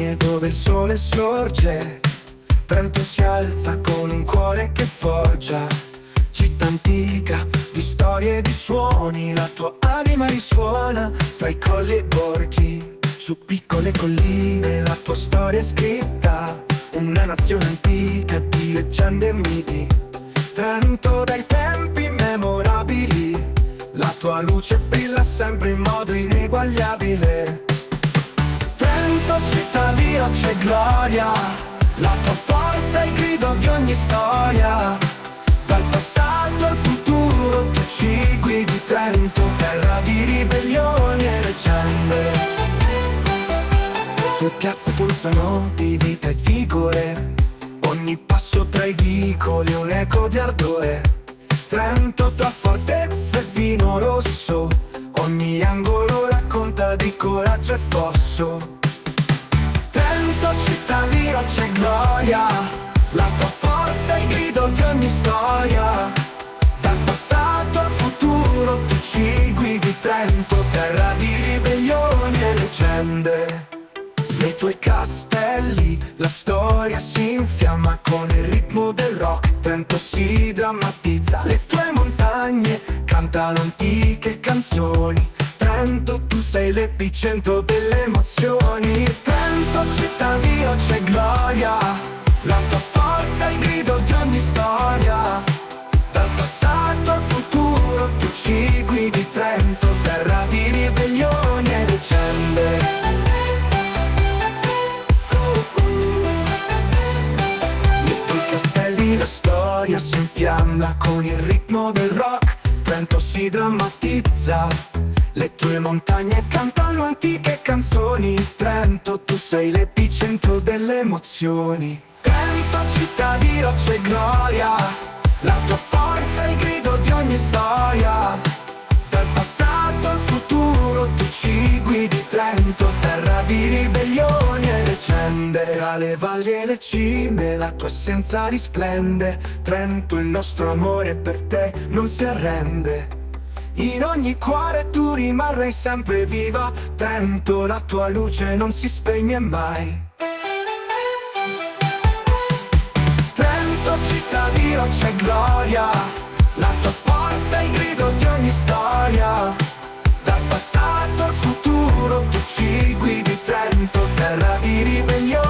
montagne dove il sole sorge. Trento si alza con un cuore che forgia. Città antica di storie e di suoni, la tua anima risuona tra i colli e i borghi. Su piccole colline la tua storia è scritta, una nazione antica di leggende e miti. Trento dai tempi memorabili, la tua luce brilla sempre in modo ineguagliabile. Trento città di roccia e gloria, la tua forza è il grido di ogni storia. Dal passato al futuro tu ci guidi. Trento, terra di ribellioni e leggende. Le tue piazze pulsano di vita e vigore, ogni passo tra i vicoli è un eco di ardore. Trento tra fortezze e vino rosso, ogni angolo racconta di coraggio e fosso. Trento città di roccia e gloria, la tua forza è il grido di ogni storia. Dal passato al futuro tu ci guidi. Trento, terra di ribellioni e leggende. Nei tuoi castelli la storia si infiamma con il ritmo del rock. Trento si drammatizza, le tue montagne cantano antiche canzoni. Trento, tu sei l'epicentro delle emozioni. Trento, città di roccia e gloria, la tua forza è il grido di ogni storia. Dal passato al futuro tu ci guidi. Trento, terra di ribellioni e leggende. Castelli la storia si infiamma con il ritmo del rock. Trento si drammatizza, le tue montagne cantano antiche canzoni. Trento, tu sei l'epicentro delle emozioni. Trento, città di roccia e gloria, la tua forza è il grido di ogni storia. Dal passato al futuro tu ci guidi. Trento, terra di ribellioni e leggende. Tra le valli e le cime la tua essenza risplende. Trento, il nostro amore per te non si arrende. In ogni cuore tu rimarrai sempre viva. Trento, la tua luce non si spegne mai. Trento, città di roccia e gloria, la tua forza è il grido di ogni storia. Dal passato al futuro tu ci guidi. Trento, terra di ribellione